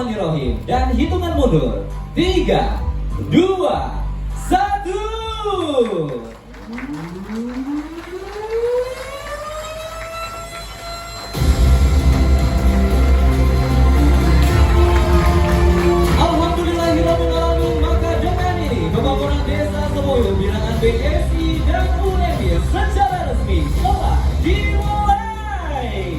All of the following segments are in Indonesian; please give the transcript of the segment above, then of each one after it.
Bismillahirrahmanirrahim. Dan hitungan mundur 3, 2, 1. Alhamdulillahirrahmanirrahim. Maka dengan ini pembangunan desa Semoyo binaan BSI dan UNEB secara resmi telah dimulai.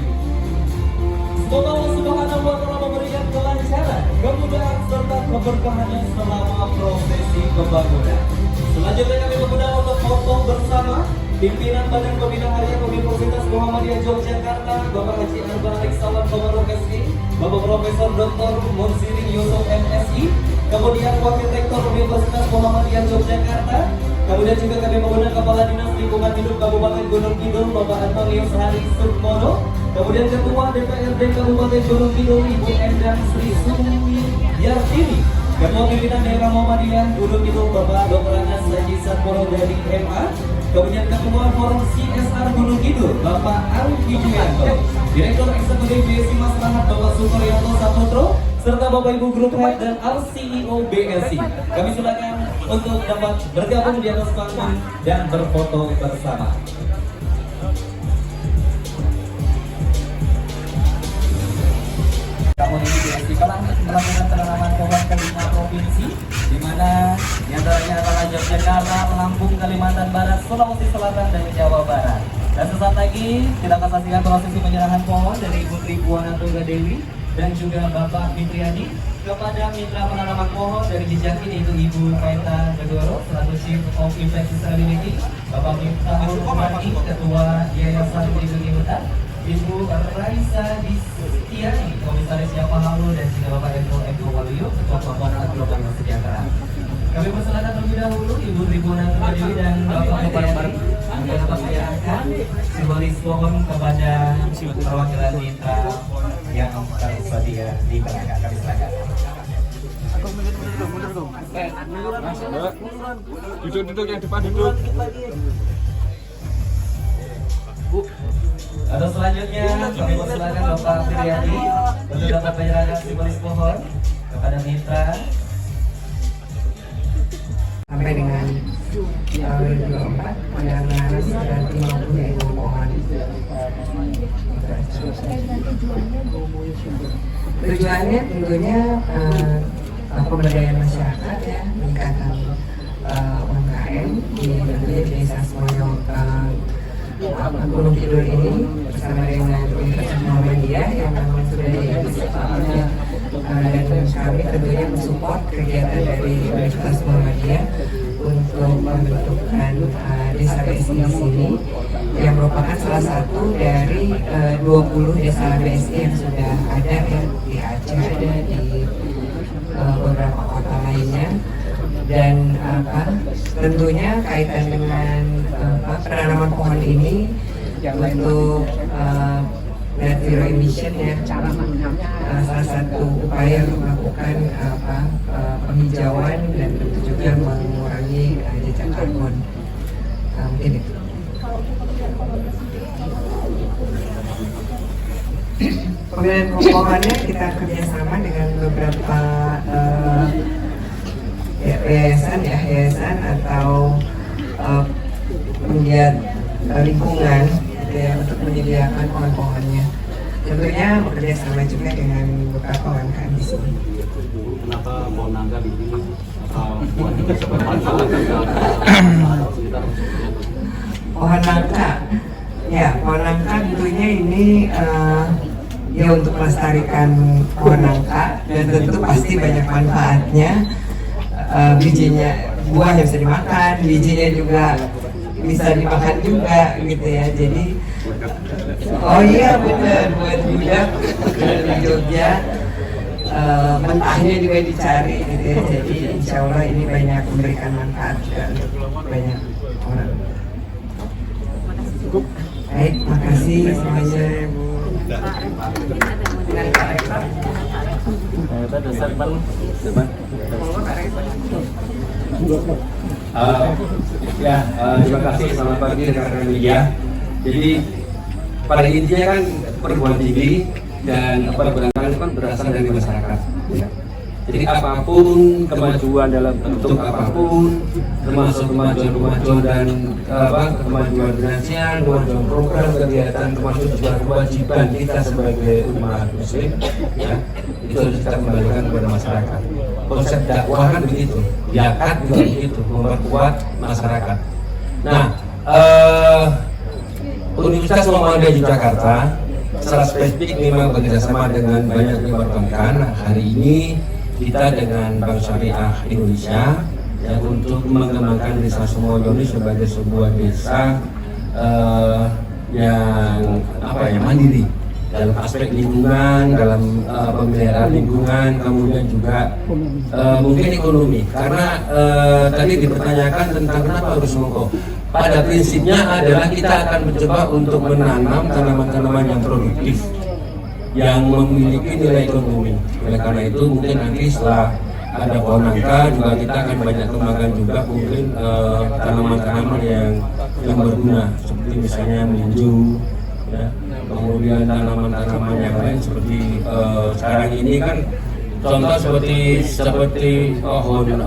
Semoga Allah Subhanahu wa Ta'ala memberikan kelancaran, kemudahan serta keberkahan selama prosesi pembangunan. Selanjutnya kami mengundang untuk foto bersama pimpinan Badan Pembina Harian Universitas Muhammadiyah Yogyakarta, Bapak Haji Arba Alexawan Komarok SI, Bapak Profesor Dr. Monsiri Yusuf MSI, kemudian Wakil Rektor Universitas Muhammadiyah Yogyakarta, kemudian juga kami mengundang Kepala Dinas Lingkungan Hidup Kabupaten Gunung Kidul, Bapak Antonius Hari Sukmono, kemudian Ketua DPRD Kabupaten Gunung Kidul, Ibu Endang Sri Sumi Yartini, Ketua Pimpinan Daerah Muhammadiyah Gunung Kidul, Bapak Dr. Anas Haji Satmono dari MA, kemudian Ketua Forum CSR Gunung Kidul, Bapak Arif Wijuyanto, Direktur Eksekutif BSI Maslahat, Bapak Sukaryanto Saputro, serta Bapak Ibu Grup Head dan RCEO BSI. Kami silakan untuk dapat bergabung di atas panggung dan berfoto bersama. Tahun ini BSI telah melakukan penanaman pohon ke 5 provinsi, di mana diantaranya adalah Yogyakarta, Lampung, Kalimantan Barat, Sulawesi Selatan, dan Jawa Barat. Dan sesaat lagi kita akan saksikan prosesi penyerahan pohon dari Ibu Tribuana Tunggal Dewi dan juga Bapak Fitriadi kepada mitra penanaman pohon dari Dijaki, yaitu Ibu Kaita Bedoro selaku Chief of Impact Sustainability, Bapak Miftahul Umari, Ketua Yayasan Lindungi Hutan, Ibu Raisa Distiani, Komisaris Japa Halu, dan juga Bapak Eko Waluyo, Ketua Pembangunan Global Sejahtera. Kami persilakan terlebih dahulu Ibu Tribuana Tunggal Dewi dan Bapak Fitriadi agar dapat menyerahkan simbolis pohon kepada perwakilan mitra yang tersedia di tengah. Kami silakan. Duduk yang depan, duduk. Atau selanjutnya kami persilakan Bapak Fitriadi untuk dapat menyerahkan simbolis pohon kepada mitra sampai dengan 2024 pendanaan sekitar 50.000 pohon. Tujuannya tentunya pemberdayaan masyarakat, ya, meningkatkan UMKM di desa Semoyo Gunung Kidul ini bersama dengan Universitas Muhammadiyah yang memang sudah diinisiasi, dan kami tentunya mensupport kegiatan dari Universitas Muhammadiyah untuk membentukkan desa BSI di sini yang merupakan salah satu dari 20 desa BSI yang sudah ada, ya, di Aceh, ada di beberapa kota lainnya. Dan tentunya kaitan dengan penanaman pohon ini untuk net zero emission, ya, salah satu upaya untuk melakukan penghijauan dan tentu juga mengurangi jejak karbon. Mungkin itu. Pemilihan pohonnya kita kerjasama dengan beberapa yayasan atau penggiat lingkungan, gitu ya, untuk menyediakan pohon-pohonnya. Tentunya bekerja sama juga dengan beberapa UMKM di sini. Kenapa pohon nangka dipilih? Pohon nangka, ya, pohon nangka tentunya ini ya untuk melestarikan pohon nangka, dan tentu pasti banyak manfaatnya. Bijinya, buahnya bisa dimakan, bijinya juga bisa dimakan juga, gitu ya. Jadi, oh iya benar, buat budak di Jogja, mentahnya juga dicari, gitu ya. Jadi insya Allah ini banyak memberikan manfaat juga untuk banyak orang. Baik, makasih semuanya. Dengan Pak Rektor. Terima kasih, selamat pagi rekan-rekan media. Jadi pada intinya kan perguruan tinggi dan barangkali itu kan berasal dari masyarakat. Ya. Jadi apapun kemajuan dalam bentuk apapun, termasuk kemajuan dan kemajuan finansial, kemajuan program kegiatan, termasuk juga kewajiban kita sebagai umat muslim, ya, itu harus kita kembalikan kepada masyarakat. Konsep dakwah kan begitu, zakat juga begitu, memperkuat masyarakat. Nah, Universitas Muhammadiyah Yogyakarta secara spesifik memang bekerjasama dengan banyak perbankan. Hari ini kita dengan Bank Syariah Indonesia yang untuk mengembangkan desa Sumoyo ini sebagai sebuah desa yang mandiri dalam aspek lingkungan, dalam pemeliharaan lingkungan, kemudian juga mungkin ekonomi. Karena tadi dipertanyakan tentang kenapa harus mongko. Pada prinsipnya adalah kita akan mencoba untuk menanam tanaman-tanaman yang produktif, yang memiliki nilai ekonomi. Oleh karena itu mungkin nanti setelah ada pohon nangka juga kita akan banyak kembangkan juga mungkin tanaman-tanaman yang berguna seperti misalnya minju, ya. Kemudian tanaman-tanaman yang lain seperti sekarang ini kan contoh seperti pohon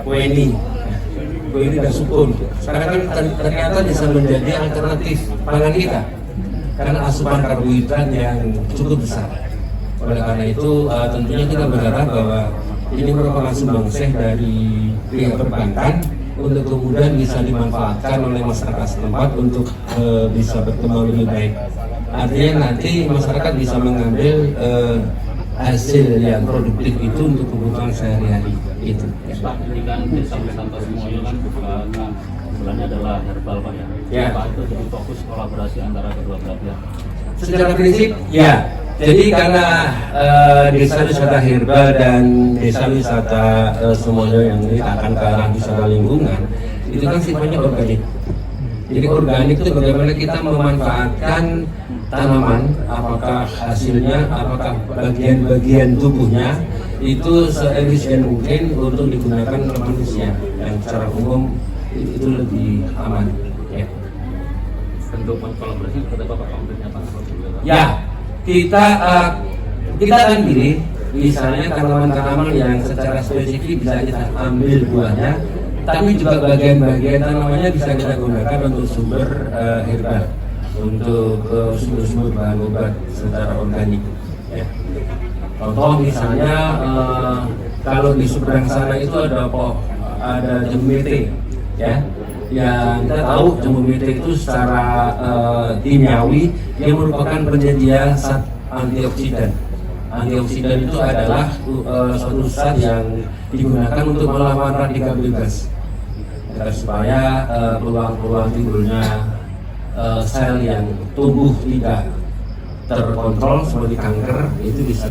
kueni dan sukun. Sekarang kan ternyata bisa menjadi alternatif pangan kita karena asupan karbohidrat yang cukup besar. Oleh karena itu tentunya kita berharap bahwa ini merupakan sumbangsih dari pihak perbankan untuk kemudian bisa dimanfaatkan oleh masyarakat setempat untuk bisa berkembang lebih baik. Artinya nanti masyarakat bisa mengambil hasil yang produktif itu untuk kebutuhan sehari-hari itu. Pak, pendidikan desa wisata Sumoyo kan sebenarnya adalah herbal Pak ya. Ya. Pak, itu jadi fokus kolaborasi antara kedua belah pihak. Secara prinsip ya. Jadi karena desa wisata herbal dan desa wisata Sumoyo yang ini akan ke arah wisata lingkungan itu kan sifatnya organik. Jadi organik itu bagaimana kita memanfaatkan tanaman, apakah hasilnya, apakah bagian-bagian tubuhnya itu seefisien mungkin untuk digunakan oleh manusia yang secara umum itu lebih aman. Ya. Bentuk kolaborasi seperti apa Pak konkretnya Pak? Ya, kita akan pilih misalnya tanaman-tanaman yang secara spesifik bisa kita ambil buahnya, tapi juga bagian-bagian tanamannya bisa kita gunakan untuk sumber herbal, untuk sumber-sumber bahan obat secara organik. Ya. Contoh misalnya kalau di seberang sana itu ada jambu mete, ya. Yang kita tahu jambu mete itu secara kimiawi dia merupakan penyedia zat antioksidan. Antioksidan itu adalah suatu zat yang digunakan untuk melawan radikal bebas agar supaya peluang-peluang timbulnya sel yang tumbuh tidak terkontrol seperti kanker itu bisa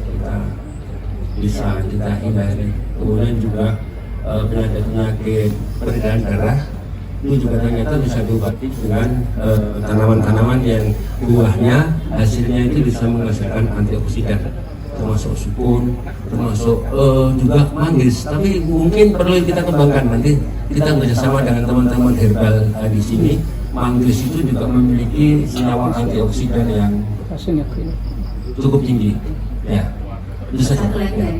kita hindari. Kemudian juga penyakit peredaran darah itu juga ternyata bisa diobati dengan tanaman-tanaman yang buahnya hasilnya itu bisa menghasilkan antioksidan, termasuk sukun, termasuk juga manggis. Tapi mungkin perlu kita kembangkan, nanti kita bekerjasama dengan teman-teman herbal di sini. Manggis itu juga memiliki senyawa antioksidan yang cukup tinggi. Ya, itu saja. Ya.